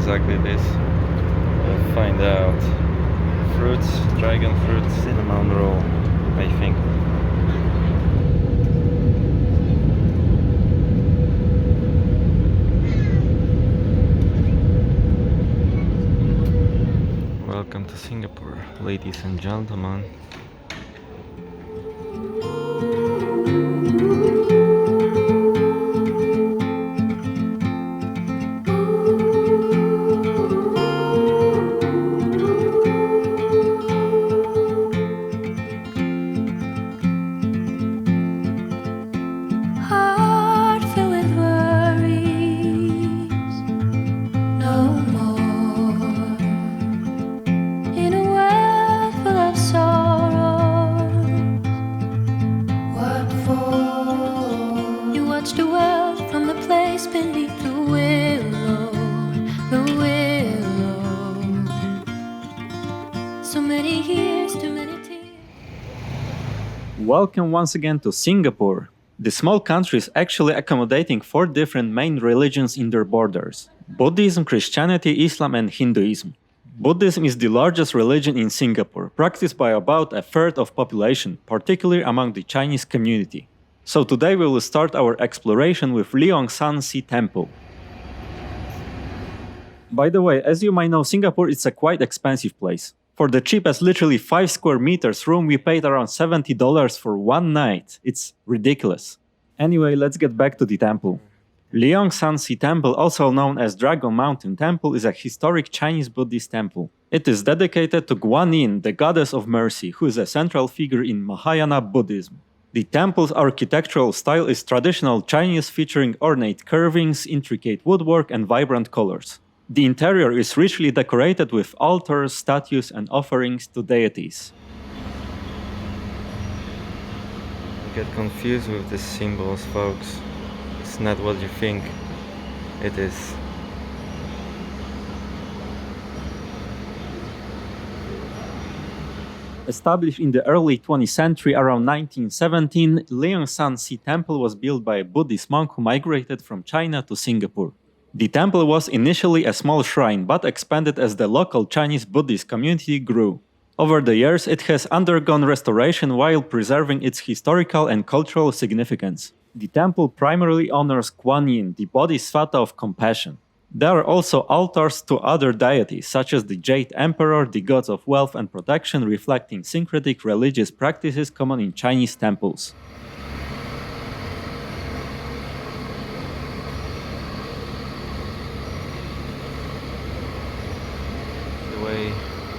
exactly this? We'll find out. Fruits, dragon fruit, cinnamon roll, I think. Welcome to Singapore, ladies and gentlemen. Welcome once again to Singapore. The small country is actually accommodating 4 different main religions in their borders: Buddhism, Christianity, Islam and Hinduism. Buddhism is the largest religion in Singapore, practiced by about a third of population, particularly among the Chinese community. So today we will start our exploration with Leong San See Temple. By the way, as you might know, Singapore is a quite expensive place. For the cheapest, literally 5 square meters room, we paid around $70 for one night. It's ridiculous. Anyway, let's get back to the temple. Leong San See Temple, also known as Dragon Mountain Temple, is a historic Chinese Buddhist temple. It is dedicated to Guanyin, the goddess of mercy, who is a central figure in Mahayana Buddhism. The temple's architectural style is traditional Chinese, featuring ornate carvings, intricate woodwork and vibrant colors. The interior is richly decorated with altars, statues and offerings to deities. You get confused with the symbols, folks. It's not what you think it is. Established in the early 20th century, around 1917, Leong San See Temple was built by a Buddhist monk who migrated from China to Singapore. The temple was initially a small shrine, but expanded as the local Chinese Buddhist community grew. Over the years, it has undergone restoration while preserving its historical and cultural significance. The temple primarily honors Guanyin, the bodhisattva of compassion. There are also altars to other deities, such as the Jade Emperor, the gods of wealth and protection, reflecting syncretic religious practices common in Chinese temples.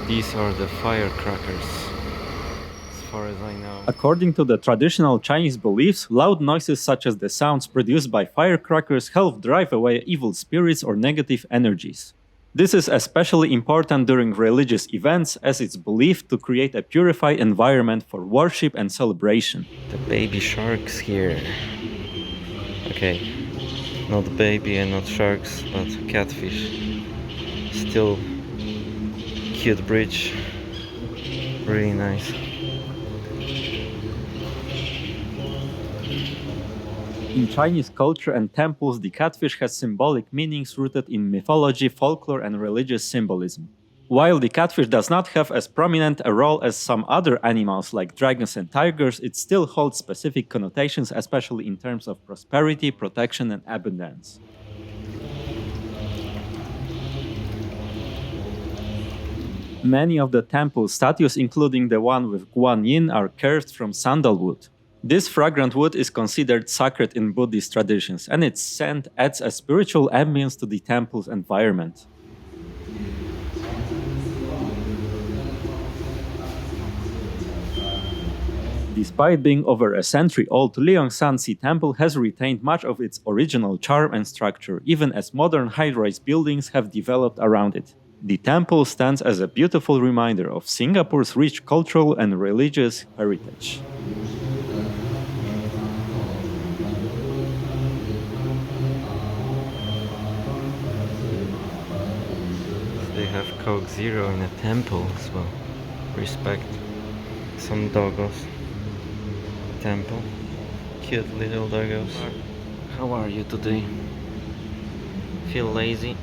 These are the firecrackers, as far as I know. According to the traditional Chinese beliefs, loud noises such as the sounds produced by firecrackers help drive away evil spirits or negative energies. This is especially important during religious events, as it's believed to create a purified environment for worship and celebration. The baby sharks here. Okay, not baby and not sharks, but catfish. Still cute bridge, really nice. In Chinese culture and temples, the catfish has symbolic meanings rooted in mythology, folklore and religious symbolism. While the catfish does not have as prominent a role as some other animals like dragons and tigers, it still holds specific connotations, especially in terms of prosperity, protection and abundance. Many of the temple statues, including the one with Guanyin, are carved from sandalwood. This fragrant wood is considered sacred in Buddhist traditions, and its scent adds a spiritual ambience to the temple's environment. Despite being over a century old, Leong San See Temple has retained much of its original charm and structure, even as modern high-rise buildings have developed around it. The temple stands as a beautiful reminder of Singapore's rich cultural and religious heritage. They have Coke Zero in a temple as well. Respect. Some doggos. Temple. Cute little doggos. How are you today? Feel lazy?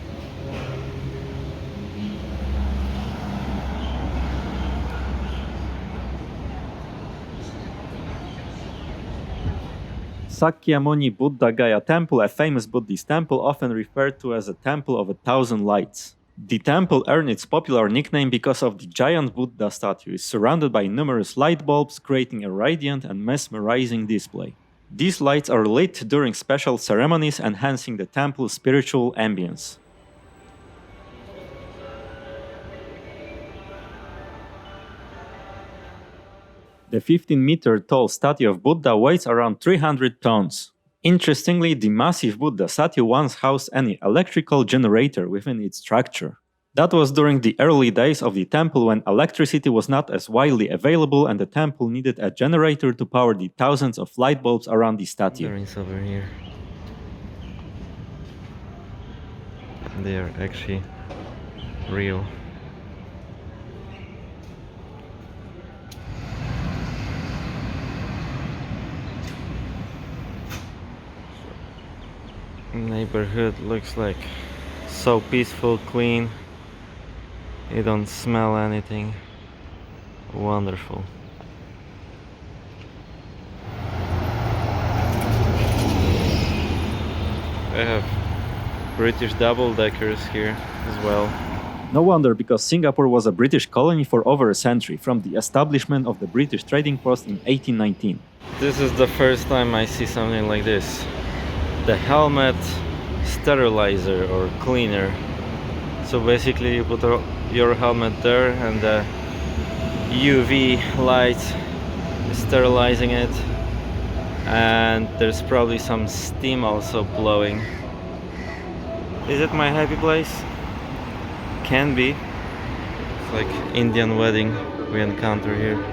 Sakya Muni Buddha Gaya Temple, a famous Buddhist temple often referred to as a temple of 1,000 lights. The temple earned its popular nickname because of the giant Buddha statue is surrounded by numerous light bulbs, creating a radiant and mesmerizing display. These lights are lit during special ceremonies, enhancing the temple's spiritual ambience. The 15-meter tall statue of Buddha weighs around 300 tons. Interestingly, the massive Buddha statue once housed an electrical generator within its structure. That was during the early days of the temple when electricity was not as widely available and the temple needed a generator to power the thousands of light bulbs around the statue. Mandarins over here. They are actually real. Neighborhood looks like so peaceful, clean. You don't smell anything. Wonderful. I have British double-deckers here as well. No wonder, because Singapore was a British colony for over a century, from the establishment of the British trading post in 1819. This is the first time I see something like this. The helmet sterilizer or cleaner. So basically you put your helmet there and the UV light is sterilizing it, and there's probably some steam also blowing. Is it my happy place? Can be. It's like Indian wedding we encounter here.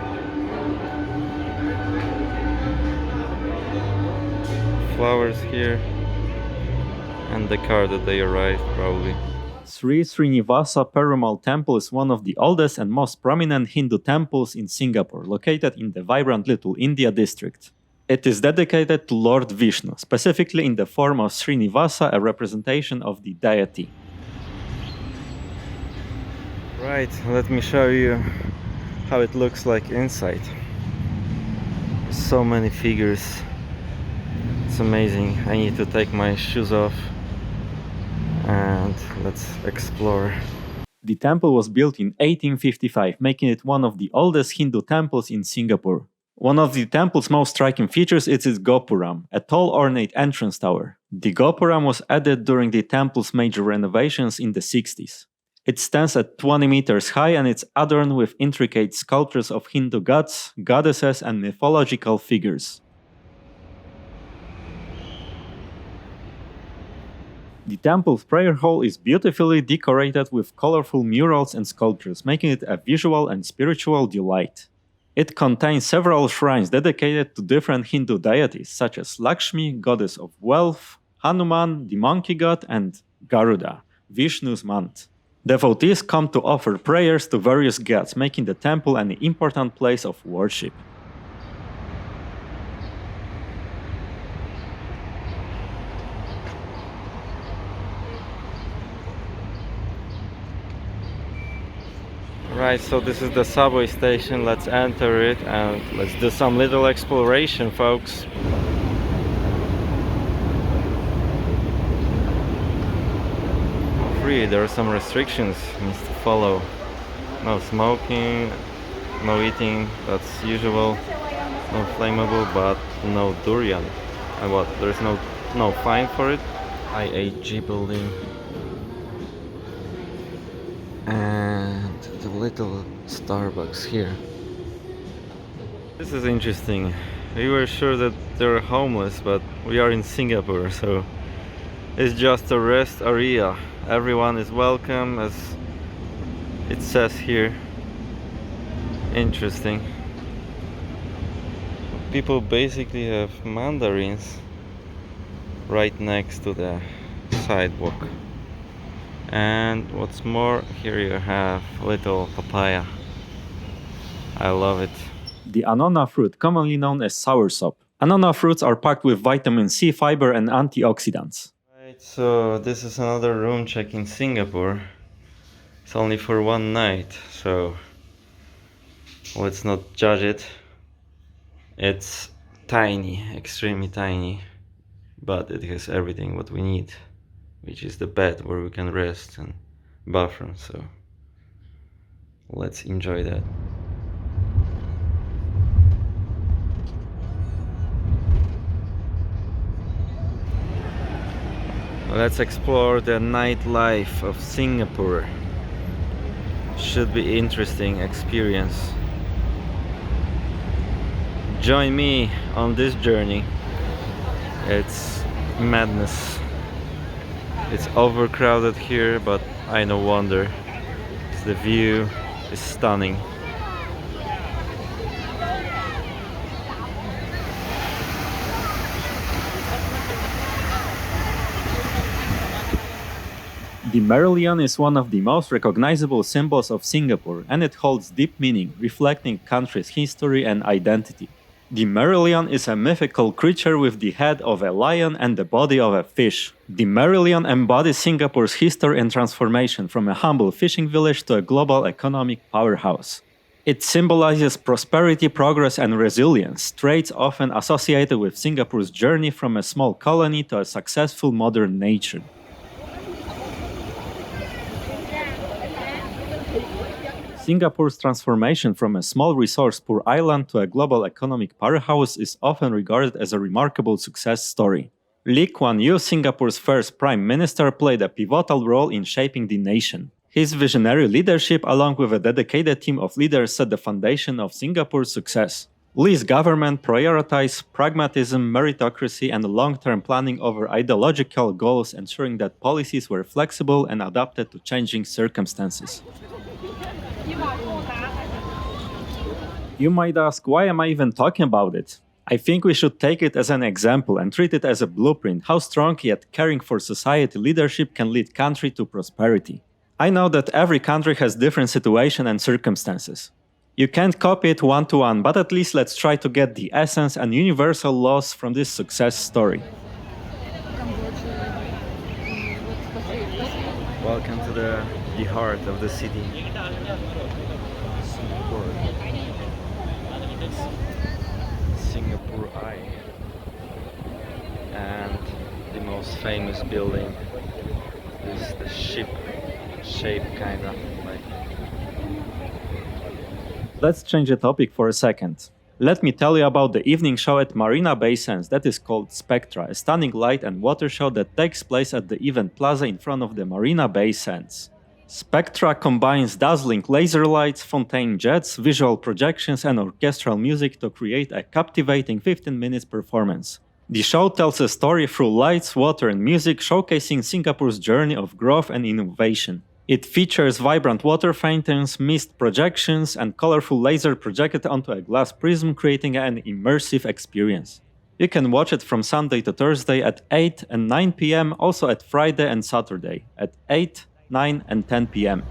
Flowers here, and the car that they arrived probably. Srinivasa Perumal Temple is one of the oldest and most prominent Hindu temples in Singapore, located in the vibrant Little India district. It is dedicated to Lord Vishnu, specifically in the form of Srinivasa, a representation of the deity. Right, let me show you how it looks like inside. So many figures. It's amazing. I need to take my shoes off and let's explore. The temple was built in 1855, making it one of the oldest Hindu temples in Singapore. One of the temple's most striking features is its gopuram, a tall ornate entrance tower. The gopuram was added during the temple's major renovations in the 60s. It stands at 20 meters high and it's adorned with intricate sculptures of Hindu gods, goddesses, and mythological figures. The temple's prayer hall is beautifully decorated with colorful murals and sculptures, making it a visual and spiritual delight. It contains several shrines dedicated to different Hindu deities, such as Lakshmi, goddess of wealth, Hanuman, the monkey god, and Garuda, Vishnu's mount. Devotees come to offer prayers to various gods, making the temple an important place of worship. Right, so this is the subway station. Let's enter it and let's do some little exploration, folks. Free, there are some restrictions needs to follow. No smoking, no eating, that's usual. No flammable, but no durian. And what? There's no fine for it. IHG building. And the little Starbucks here. This is interesting. We were sure that they're homeless, but we are in Singapore, so it's just a rest area. Everyone is welcome, as it says here. Interesting. People basically have mandarins right next to the sidewalk. And what's more, here you have little papaya. I love it. The annona fruit, commonly known as soursop. Annona fruits are packed with vitamin C, fiber, and antioxidants. Right, so this is another room check in Singapore. It's only for one night, so let's not judge it. It's tiny, extremely tiny, but it has everything what we need, which is the bed where we can rest and bathroom, so let's enjoy that. Let's explore the nightlife of Singapore. Should be interesting experience. Join me on this journey. It's madness. It's overcrowded here, but I no wonder. The view is stunning. The Merlion is one of the most recognizable symbols of Singapore, and it holds deep meaning, reflecting the country's history and identity. The Merlion is a mythical creature with the head of a lion and the body of a fish. The Merlion embodies Singapore's history and transformation from a humble fishing village to a global economic powerhouse. It symbolizes prosperity, progress, and resilience, traits often associated with Singapore's journey from a small colony to a successful modern nation. Singapore's transformation from a small resource-poor island to a global economic powerhouse is often regarded as a remarkable success story. Lee Kuan Yew, Singapore's first prime minister, played a pivotal role in shaping the nation. His visionary leadership, along with a dedicated team of leaders, set the foundation of Singapore's success. Lee's government prioritized pragmatism, meritocracy, and long-term planning over ideological goals, ensuring that policies were flexible and adapted to changing circumstances. You might ask, why am I even talking about it? I think we should take it as an example and treat it as a blueprint how strong yet caring for society leadership can lead country to prosperity. I know that every country has different situation and circumstances. You can't copy it one-to-one, but at least let's try to get the essence and universal laws from this success story. Welcome to the heart of the city. Singapore Eye. And the most famous building is the ship shape, kind of like. Let's change the topic for a second. Let me tell you about the evening show at Marina Bay Sands that is called Spectra, a stunning light and water show that takes place at the event plaza in front of the Marina Bay Sands. Spectra combines dazzling laser lights, fontaine jets, visual projections, and orchestral music to create a captivating 15-minute performance. The show tells a story through lights, water, and music, showcasing Singapore's journey of growth and innovation. It features vibrant water fountains, mist projections, and colorful laser projected onto a glass prism, creating an immersive experience. You can watch it from Sunday to Thursday at 8 and 9 p.m., also at Friday and Saturday at 8, 9 and 10 p.m.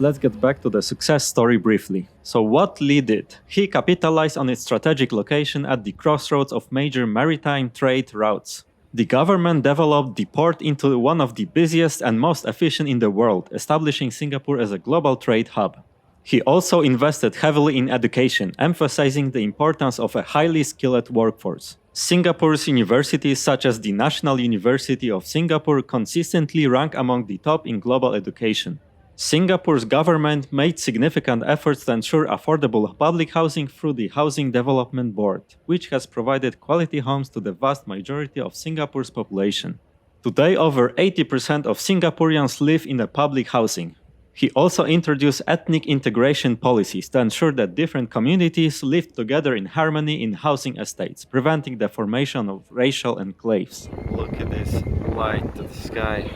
Let's get back to the success story briefly. So what Lee did? He capitalized on its strategic location at the crossroads of major maritime trade routes. The government developed the port into one of the busiest and most efficient in the world, establishing Singapore as a global trade hub. He also invested heavily in education, emphasizing the importance of a highly skilled workforce. Singapore's universities, such as the National University of Singapore, consistently rank among the top in global education. Singapore's government made significant efforts to ensure affordable public housing through the Housing Development Board, which has provided quality homes to the vast majority of Singapore's population. Today, over 80% of Singaporeans live in a public housing. He also introduced ethnic integration policies to ensure that different communities live together in harmony in housing estates, preventing the formation of racial enclaves. Look at this light to the sky.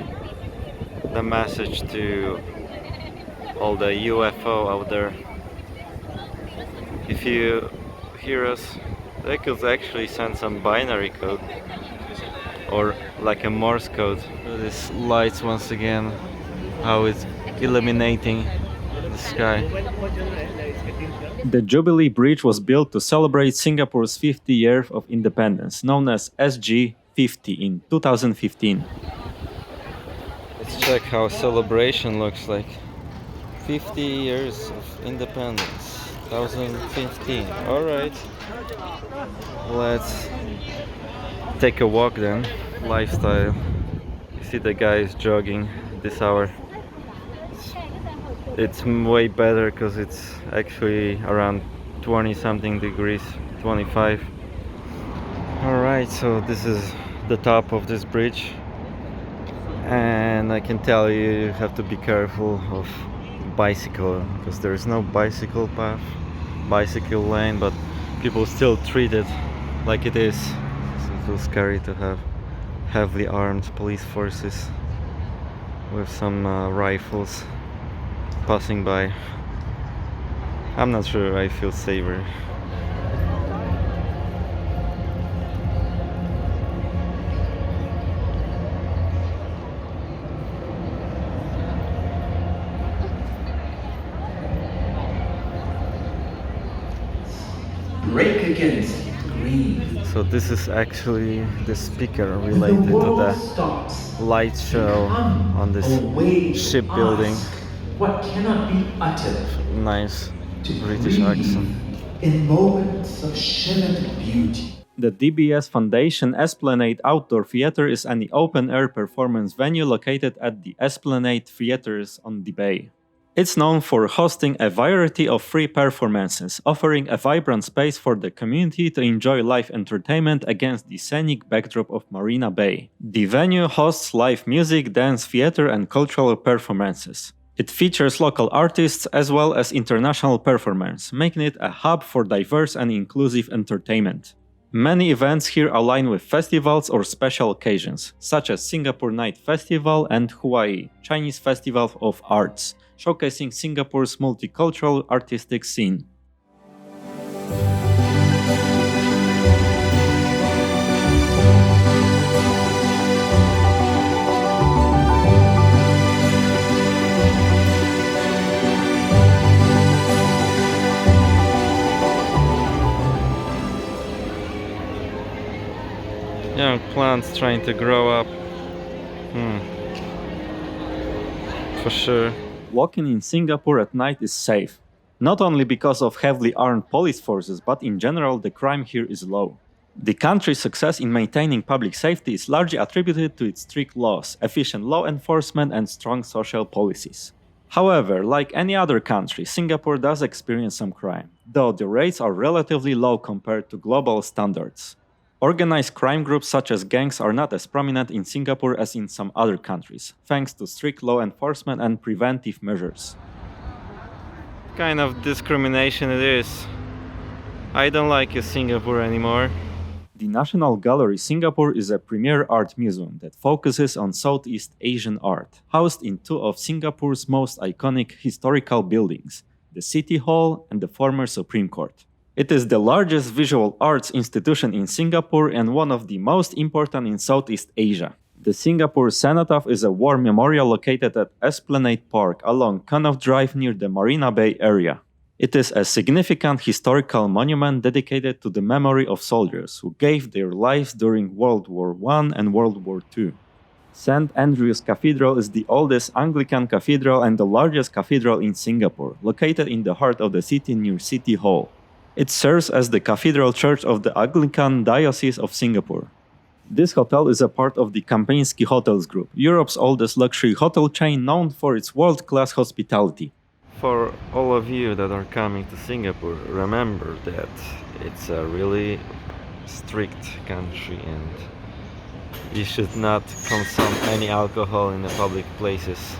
The message to all the UFO out there. If you hear us, they could actually send some binary code or like a Morse code. These lights once again, how it's illuminating the sky. The Jubilee Bridge was built to celebrate Singapore's 50th year of independence, known as SG50 in 2015. Let's check how celebration looks like. 50 years of independence, 2015. Alright, let's take a walk then. Lifestyle. You see the guys jogging this hour. It's way better because it's actually around 20 something degrees, 25. Alright, so this is the top of this bridge, and I can tell you, you have to be careful of bicycle because there's no bicycle path, bicycle lane, but people still treat it like it is. So it feels scary to have heavily armed police forces with some rifles passing by. I'm not sure I feel safer. Break against green. So this is actually the speaker related to the light show on this shipbuilding. What cannot be uttered Nice to British grieve accent. in moments of shivered beauty. The DBS Foundation Esplanade Outdoor Theatre is an open-air performance venue located at the Esplanade Theatres on the Bay. It's known for hosting a variety of free performances, offering a vibrant space for the community to enjoy live entertainment against the scenic backdrop of Marina Bay. The venue hosts live music, dance, theatre and cultural performances. It features local artists as well as international performers, making it a hub for diverse and inclusive entertainment. Many events here align with festivals or special occasions, such as Singapore Night Festival and Hawaii Chinese Festival of Arts, showcasing Singapore's multicultural artistic scene. Young plants trying to grow up. For sure. Walking in Singapore at night is safe, not only because of heavily armed police forces, but in general the crime here is low. The country's success in maintaining public safety is largely attributed to its strict laws, efficient law enforcement and strong social policies. However, like any other country, Singapore does experience some crime, though the rates are relatively low compared to global standards. Organized crime groups such as gangs are not as prominent in Singapore as in some other countries, thanks to strict law enforcement and preventive measures. Kind of discrimination it is. I don't like Singapore anymore. The National Gallery Singapore is a premier art museum that focuses on Southeast Asian art, housed in two of Singapore's most iconic historical buildings, the City Hall and the former Supreme Court. It is the largest visual arts institution in Singapore and one of the most important in Southeast Asia. The Singapore Cenotaph is a war memorial located at Esplanade Park along Connaught Drive near the Marina Bay area. It is a significant historical monument dedicated to the memory of soldiers who gave their lives during World War I and World War II. St. Andrew's Cathedral is the oldest Anglican cathedral and the largest cathedral in Singapore, located in the heart of the city near City Hall. It serves as the cathedral church of the Anglican Diocese of Singapore. This hotel is a part of the Kempinski Hotels Group, Europe's oldest luxury hotel chain known for its world-class hospitality. For all of you that are coming to Singapore, remember that it's a really strict country and you should not consume any alcohol in the public places.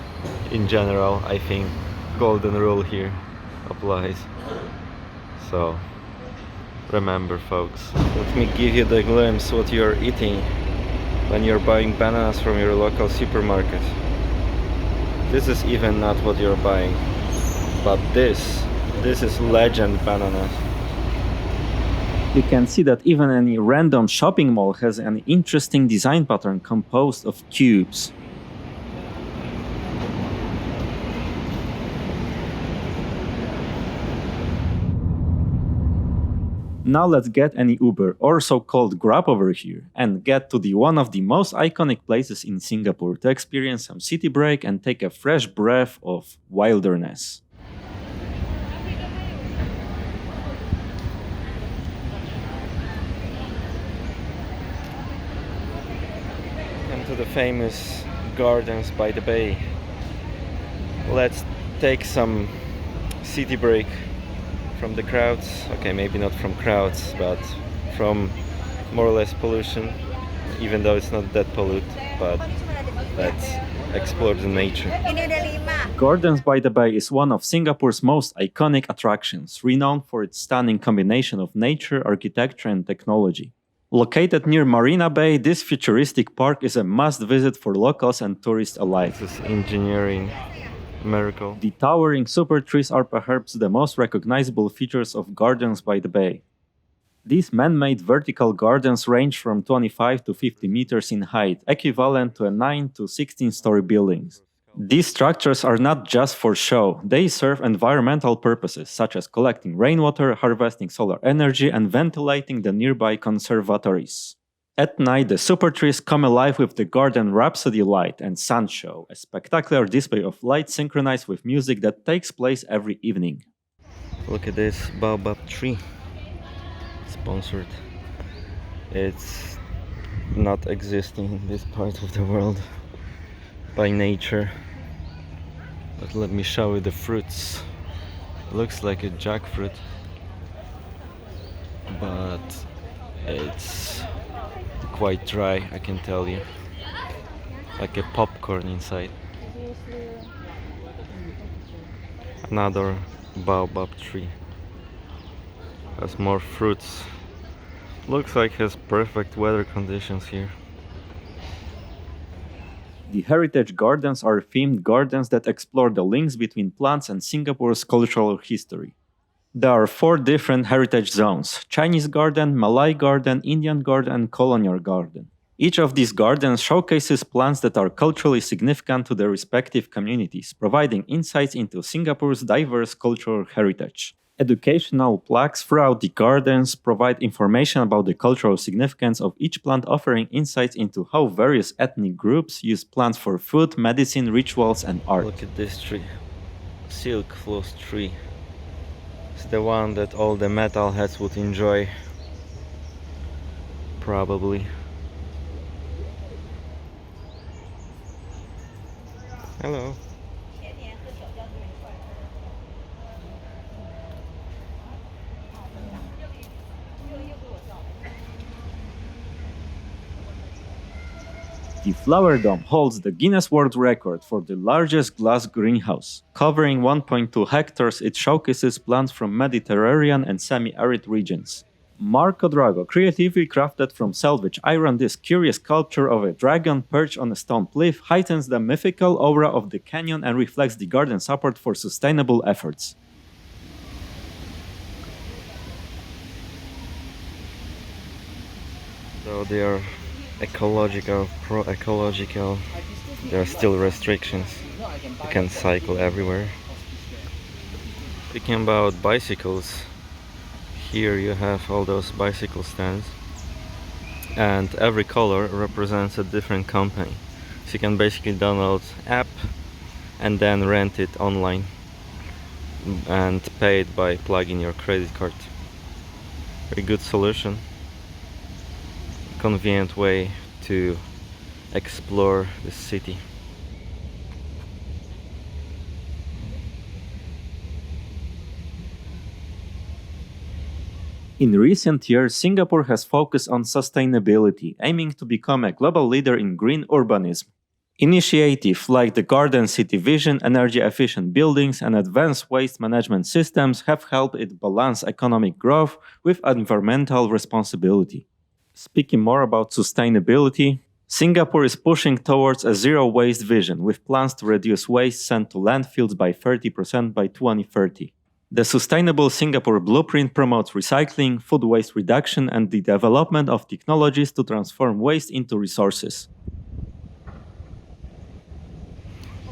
In general, I think golden rule here applies. So remember folks. Let me give you the glimpse what you're eating when you're buying bananas from your local supermarket. This is even not what you're buying, but this is legend bananas. You can see that even any random shopping mall has an interesting design pattern composed of cubes. Now let's get any Uber or so-called Grab over here and get to the one of the most iconic places in Singapore to experience some city break and take a fresh breath of wilderness. Come to the famous Gardens by the Bay. Let's take some city break from the crowds. Okay, maybe not from crowds, but from more or less pollution, even though it's not that polluted, but let's explore the nature. Gardens by the Bay is one of Singapore's most iconic attractions, renowned for its stunning combination of nature, architecture and technology. Located near Marina Bay, this futuristic park is a must-visit for locals and tourists alike. This is engineering miracle. The towering super trees are perhaps the most recognizable features of Gardens by the Bay. These man-made vertical gardens range from 25 to 50 meters in height, equivalent to a 9 to 16-story buildings. These structures are not just for show, they serve environmental purposes such as collecting rainwater, harvesting solar energy, and ventilating the nearby conservatories. At night, the super trees come alive with the Garden Rhapsody Light and Sun Show, a spectacular display of light synchronized with music that takes place every evening. Look at this baobab tree. Sponsored. It's not existing in this part of the world by nature. But let me show you the fruits. Looks like a jackfruit, but it's quite dry, I can tell you. Like a popcorn inside. Another baobab tree. Has more fruits. Looks like has perfect weather conditions here. The heritage gardens are themed gardens that explore the links between plants and Singapore's cultural history. There are 4 different heritage zones: Chinese garden, Malay garden, Indian garden, and colonial garden. Each of these gardens showcases plants that are culturally significant to their respective communities, providing insights into Singapore's diverse cultural heritage. Educational plaques throughout the gardens provide information about the cultural significance of each plant, offering insights into how various ethnic groups use plants for food, medicine, rituals, and art. Look at this tree. Silk floss tree. It's the one that all the metalheads would enjoy. Probably. Hello. The Flower Dome holds the Guinness World Record for the largest glass greenhouse. Covering 1.2 hectares, it showcases plants from Mediterranean and semi-arid regions. Marc creatively crafted from salvaged iron, this curious sculpture of a dragon perched on a stone cliff heightens the mythical aura of the canyon and reflects the garden's support for sustainable efforts. So they are ecological, pro-ecological. There are still restrictions. You can cycle everywhere. Speaking about bicycles, here you have all those bicycle stands, and every color represents a different company. So you can basically download app and then rent it online and pay it by plugging your credit card. Very good solution. Convenient way to explore the city. In recent years, Singapore has focused on sustainability, aiming to become a global leader in green urbanism. Initiatives like the Garden City Vision, energy-efficient buildings, and advanced waste management systems have helped it balance economic growth with environmental responsibility. Speaking more about sustainability, Singapore is pushing towards a zero-waste vision, with plans to reduce waste sent to landfills by 30% by 2030. The Sustainable Singapore Blueprint promotes recycling, food waste reduction, and the development of technologies to transform waste into resources.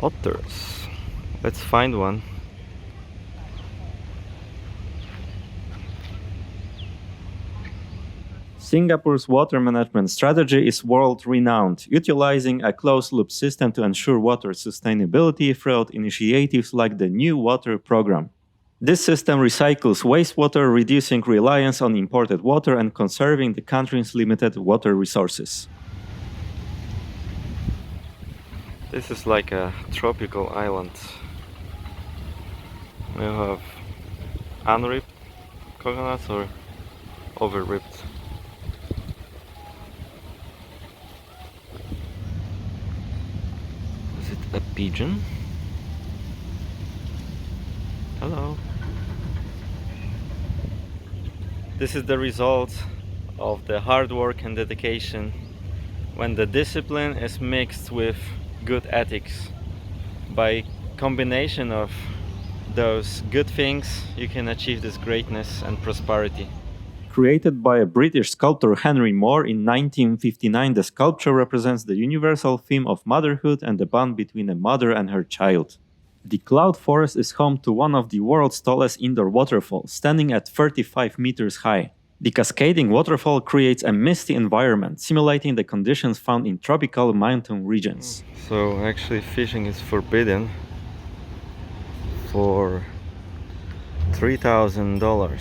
Otters. Let's find one. Singapore's water management strategy is world-renowned, utilizing a closed-loop system to ensure water sustainability throughout initiatives like the New Water Program. This system recycles wastewater, reducing reliance on imported water and conserving the country's limited water resources. This is like a tropical island. We have unripped coconuts or overripped. Is it a pigeon? Hello. This is the result of the hard work and dedication when the discipline is mixed with good ethics. By combination of those good things, you can achieve this greatness and prosperity. Created by a British sculptor Henry Moore in 1959, the sculpture represents the universal theme of motherhood and the bond between a mother and her child. The cloud forest is home to one of the world's tallest indoor waterfalls, standing at 35 meters high. The cascading waterfall creates a misty environment, simulating the conditions found in tropical mountain regions. So actually fishing is forbidden for $3,000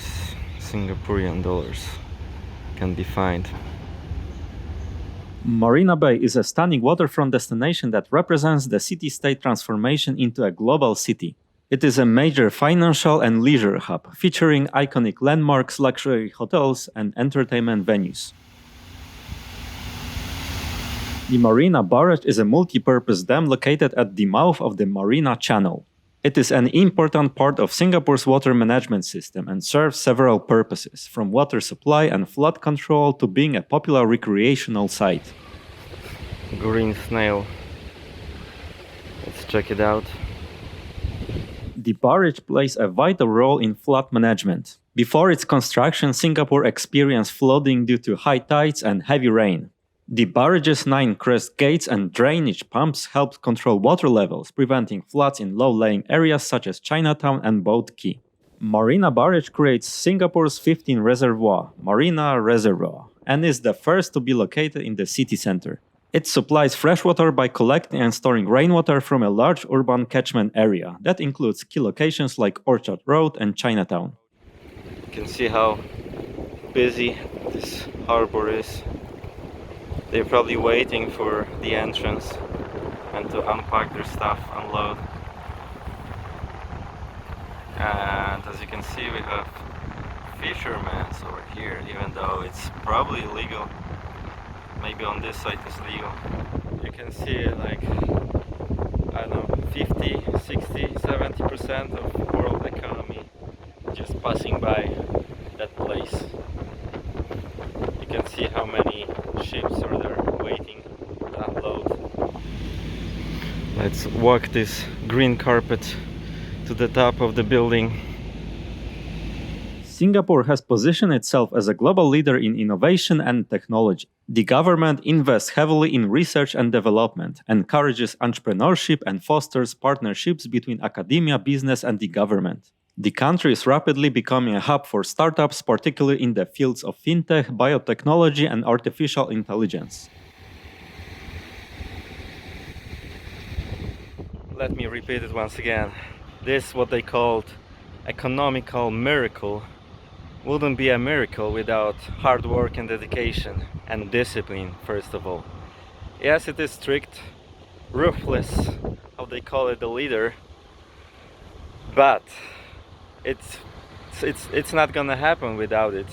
Singaporean dollars can be fined. Marina Bay is a stunning waterfront destination that represents the city-state transformation into a global city. It is a major financial and leisure hub, featuring iconic landmarks, luxury hotels, and entertainment venues. The Marina Barrage is a multi-purpose dam located at the mouth of the Marina Channel. It is an important part of Singapore's water management system and serves several purposes, from water supply and flood control to being a popular recreational site. Green snail. Let's check it out. The barrage plays a vital role in flood management. Before its construction, Singapore experienced flooding due to high tides and heavy rain. The barrage's 9 crest gates and drainage pumps helped control water levels, preventing floods in low-lying areas such as Chinatown and Boat Quay. Marina Barrage creates Singapore's 15th reservoir, Marina Reservoir, and is the first to be located in the city center. It supplies freshwater by collecting and storing rainwater from a large urban catchment area that includes key locations like Orchard Road and Chinatown. You can see how busy this harbor is. They're probably waiting for the entrance and to unpack their stuff, unload. And as you can see, we have fishermen over here, even though it's probably illegal. Maybe on this side it's legal. You can see like, I don't know, 50, 60, 70% of world economy just passing by that place. You can see how many ships are there waiting to unload. Let's walk this green carpet to the top of the building. Singapore has positioned itself as a global leader in innovation and technology. The government invests heavily in research and development, encourages entrepreneurship, and fosters partnerships between academia, business, and the government. The country is rapidly becoming a hub for startups, particularly in the fields of fintech, biotechnology, and artificial intelligence. Let me repeat it once again. This, what they called economical miracle, wouldn't be a miracle without hard work and dedication and discipline, first of all. Yes, it is strict, ruthless, how they call it, the leader, but it's not gonna happen without it.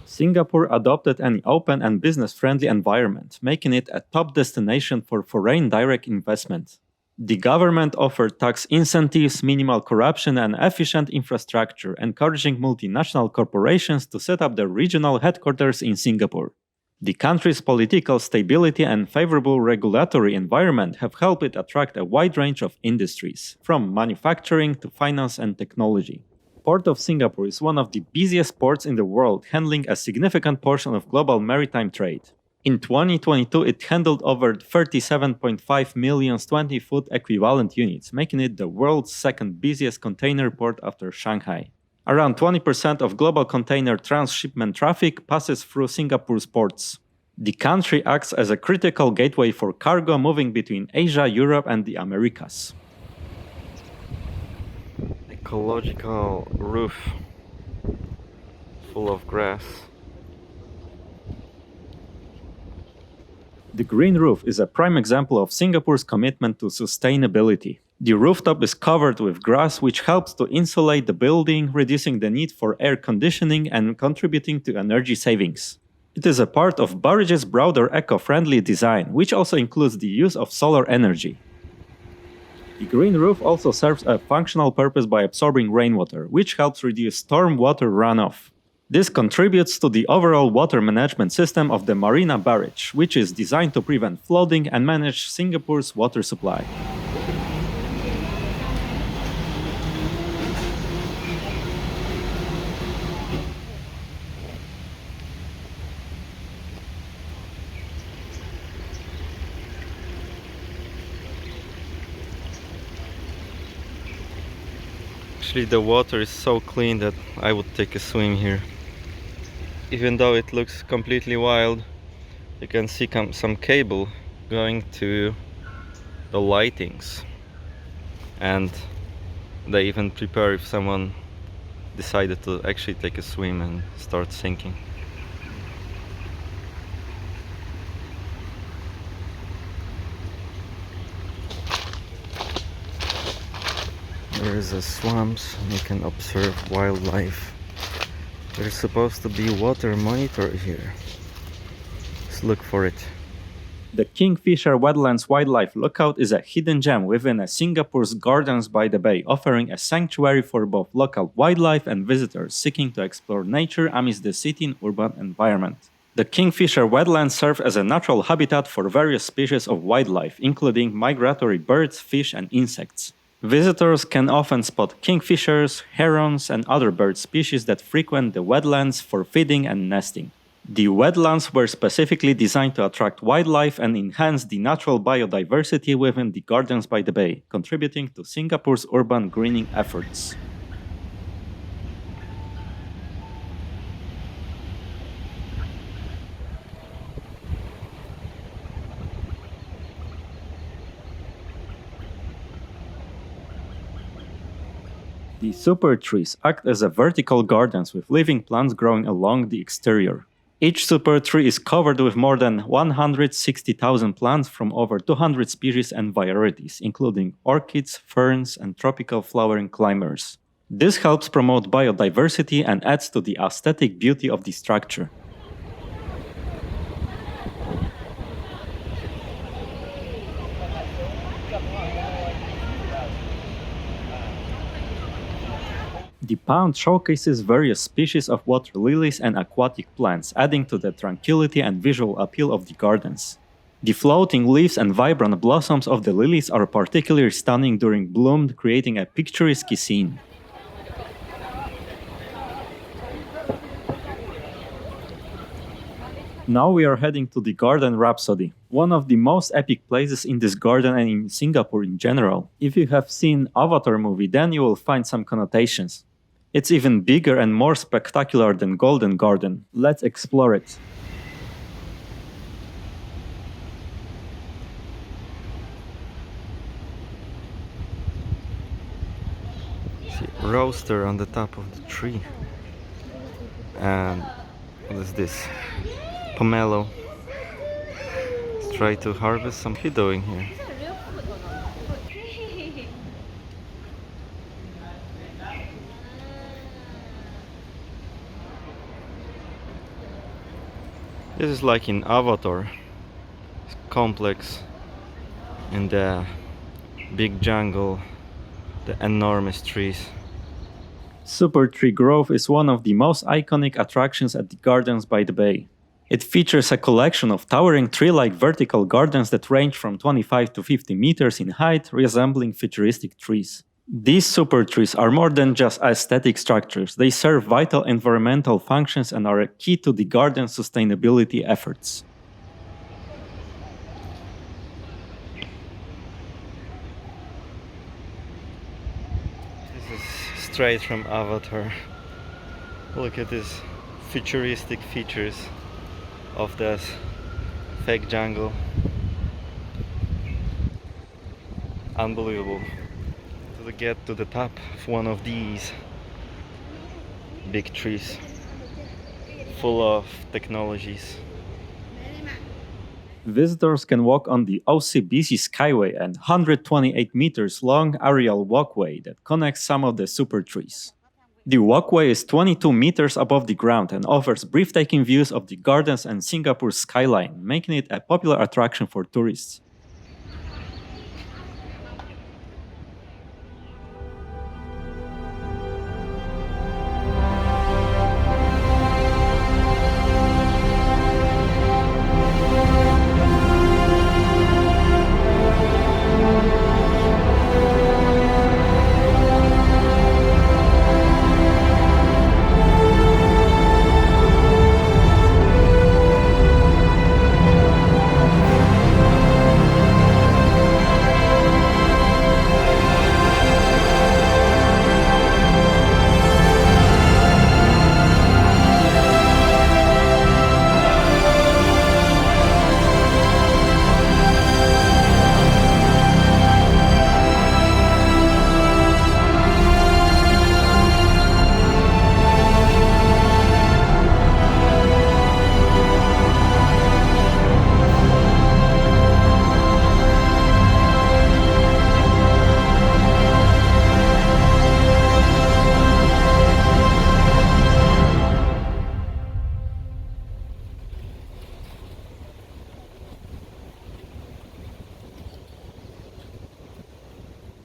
Singapore adopted an open and business-friendly environment, making it a top destination for foreign direct investment. The government offered tax incentives, minimal corruption, and efficient infrastructure, encouraging multinational corporations to set up their regional headquarters in Singapore. The country's political stability and favorable regulatory environment have helped it attract a wide range of industries, from manufacturing to finance and technology. Port of Singapore is one of the busiest ports in the world, handling a significant portion of global maritime trade. In 2022, it handled over 37.5 million 20-foot equivalent units, making it the world's second busiest container port after Shanghai. Around 20% of global container transshipment traffic passes through Singapore's ports. The country acts as a critical gateway for cargo moving between Asia, Europe, and the Americas. Ecological roof full of grass. The green roof is a prime example of Singapore's commitment to sustainability. The rooftop is covered with grass, which helps to insulate the building, reducing the need for air conditioning and contributing to energy savings. It is a part of Barrage's broader eco-friendly design, which also includes the use of solar energy. The green roof also serves a functional purpose by absorbing rainwater, which helps reduce storm water runoff. This contributes to the overall water management system of the Marina Barrage, which is designed to prevent flooding and manage Singapore's water supply. Actually, the water is so clean that I would take a swim here. Even though it looks completely wild, you can see some cable going to the lightings, and they even prepare if someone decided to actually take a swim and start sinking. There is a swamps and you can observe wildlife. There's supposed to be water monitor here. Let's look for it. The Kingfisher Wetlands Wildlife Lookout is a hidden gem within Singapore's Gardens by the Bay, offering a sanctuary for both local wildlife and visitors seeking to explore nature amidst the city and urban environment. The Kingfisher Wetlands serve as a natural habitat for various species of wildlife, including migratory birds, fish, and insects. Visitors can often spot kingfishers, herons, and other bird species that frequent the wetlands for feeding and nesting. The wetlands were specifically designed to attract wildlife and enhance the natural biodiversity within the Gardens by the Bay, contributing to Singapore's urban greening efforts. The super trees act as vertical gardens with living plants growing along the exterior. Each super tree is covered with more than 160,000 plants from over 200 species and varieties, including orchids, ferns, and tropical flowering climbers. This helps promote biodiversity and adds to the aesthetic beauty of the structure. The pond showcases various species of water lilies and aquatic plants, adding to the tranquility and visual appeal of the gardens. The floating leaves and vibrant blossoms of the lilies are particularly stunning during bloom, creating a picturesque scene. Now we are heading to the Garden Rhapsody, one of the most epic places in this garden and in Singapore in general. If you have seen Avatar movie, then you will find some connotations. It's even bigger and more spectacular than Golden Garden. Let's explore it. See, roaster on the top of the tree. And what is this? Pomelo. Let's try to harvest some. What are you doing here? This is like in Avatar. It's complex in the big jungle, the enormous trees. Supertree Grove is one of the most iconic attractions at the Gardens by the Bay. It features a collection of towering tree-like vertical gardens that range from 25 to 50 meters in height, resembling futuristic trees. These super trees are more than just aesthetic structures, they serve vital environmental functions and are a key to the garden's sustainability efforts. This is straight from Avatar. Look at these futuristic features of this fake jungle. Unbelievable. To get to the top of one of these big trees full of technologies. Visitors can walk on the OCBC Skyway, an 128 meters long aerial walkway that connects some of the super trees. The walkway is 22 meters above the ground and offers breathtaking views of the gardens and Singapore's skyline, making it a popular attraction for tourists.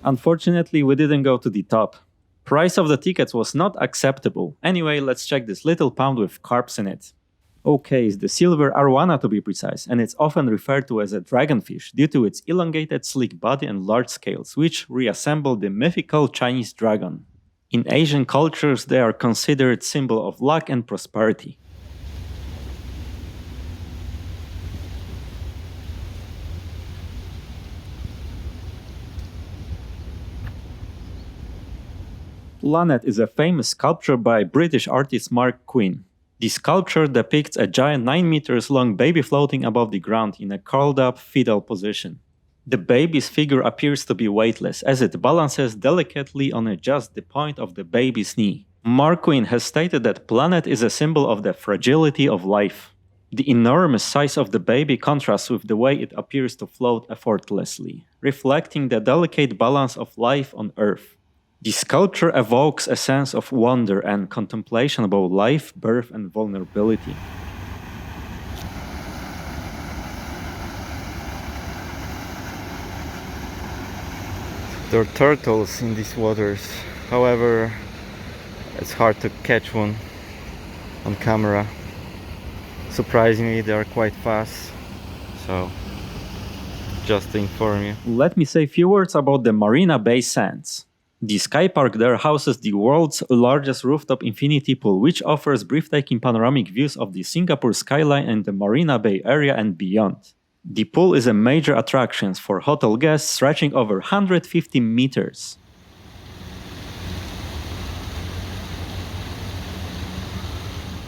Unfortunately, we didn't go to the top. Price of the tickets was not acceptable. Anyway, let's check this little pond with carps in it. Okay, it's the silver arowana to be precise, and it's often referred to as a dragonfish due to its elongated sleek body and large scales, which reassemble the mythical Chinese dragon. In Asian cultures, they are considered symbol of luck and prosperity. Esplanade is a famous sculpture by British artist Marc Quinn. The sculpture depicts a giant 9 meters long baby floating above the ground in a curled up fetal position. The baby's figure appears to be weightless as it balances delicately on just the point of the baby's knee. Marc Quinn has stated that Esplanade is a symbol of the fragility of life. The enormous size of the baby contrasts with the way it appears to float effortlessly, reflecting the delicate balance of life on Earth. The sculpture evokes a sense of wonder and contemplation about life, birth, and vulnerability. There are turtles in these waters, however, it's hard to catch one on camera. Surprisingly, they are quite fast, so just to inform you. Let me say a few words about the Marina Bay Sands. The sky park there houses the world's largest rooftop infinity pool, which offers breathtaking panoramic views of the Singapore skyline and the Marina Bay area and beyond. The pool is a major attraction for hotel guests, stretching over 150 meters.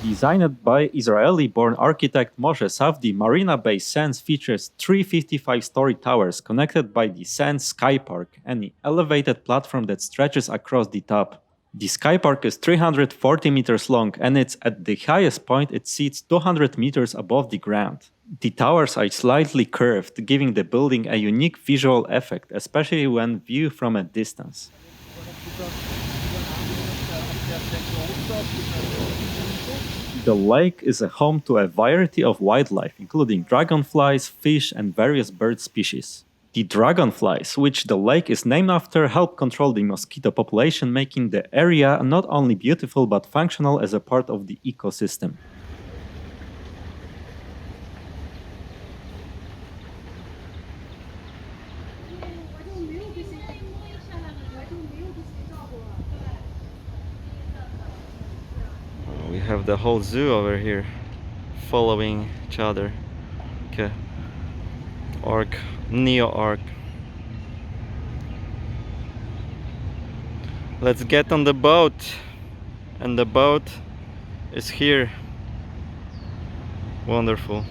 Designed by Israeli-born architect Moshe Safdie, Marina Bay Sands features 3 55-story towers connected by the Sands Sky Park, an elevated platform that stretches across the top. The Sky Park is 340 meters long, and it's at the highest point it sits 200 meters above the ground. The towers are slightly curved, giving the building a unique visual effect, especially when viewed from a distance. The lake is a home to a variety of wildlife, including dragonflies, fish, and various bird species. The dragonflies, which the lake is named after, help control the mosquito population, making the area not only beautiful but functional as a part of the ecosystem. have the whole zoo over here following each other. Okay. Arc, Neo Arc. Let's get on the boat. And the boat is here. Wonderful.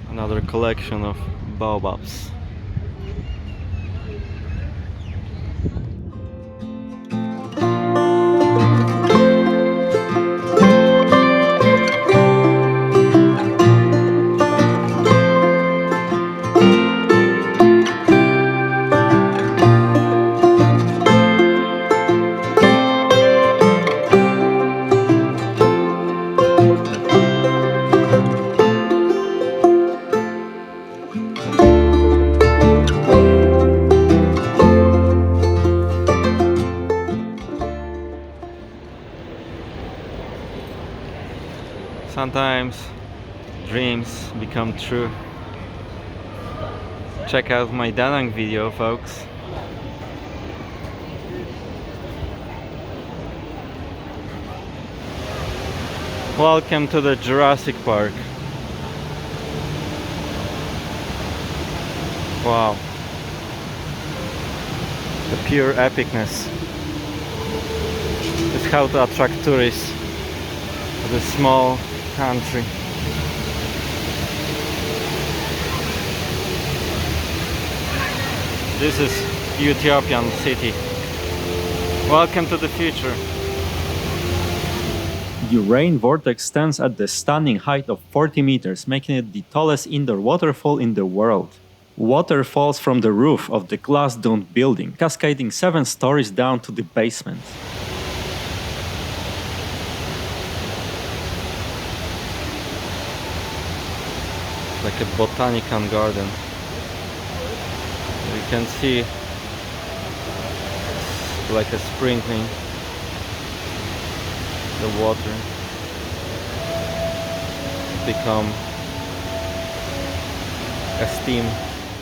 Another collection of baobabs. Sometimes dreams become true. Check out my Da Nang video, folks. Welcome to the Jurassic Park. Wow. The pure epicness. It's how to attract tourists to this small country. This is Ethiopian city. Welcome to the future. The rain vortex stands at the stunning height of 40 meters, making it the tallest indoor waterfall in the world. Water falls from the roof of the glass-domed building, cascading 7 stories down to the basement. Like a botanical garden. You can see like a sprinkling the water become a steam.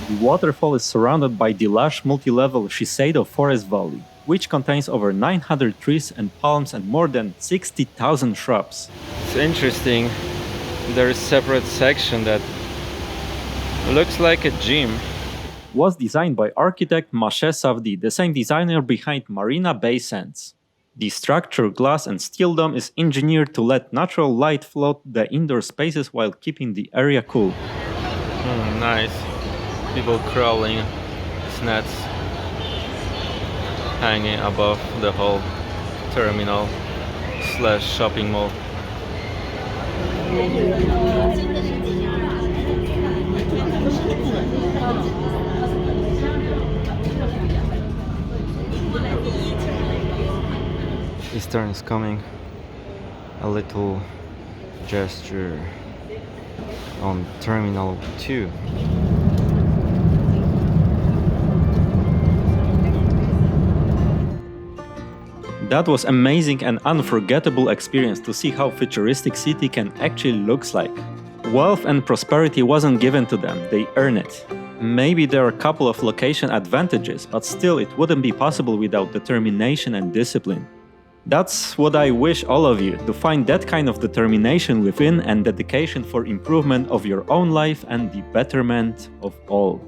The waterfall is surrounded by the lush multi-level Shiseido Forest Valley, which contains over 900 trees and palms and more than 60,000 shrubs. It's interesting. There is separate section that looks like a gym. Was designed by architect Mashe Savdi, the same designer behind Marina Bay Sands. The structure, glass and steel dome is engineered to let natural light flood the indoor spaces while keeping the area cool. Nice. People crawling, snacks hanging above the whole terminal / shopping mall. Eastern is coming. A little gesture on Terminal 2. That was amazing and unforgettable experience to see how futuristic city can actually looks like. Wealth and prosperity wasn't given to them, they earn it. Maybe there are a couple of location advantages, but still it wouldn't be possible without determination and discipline. That's what I wish all of you, to find that kind of determination within and dedication for improvement of your own life and the betterment of all.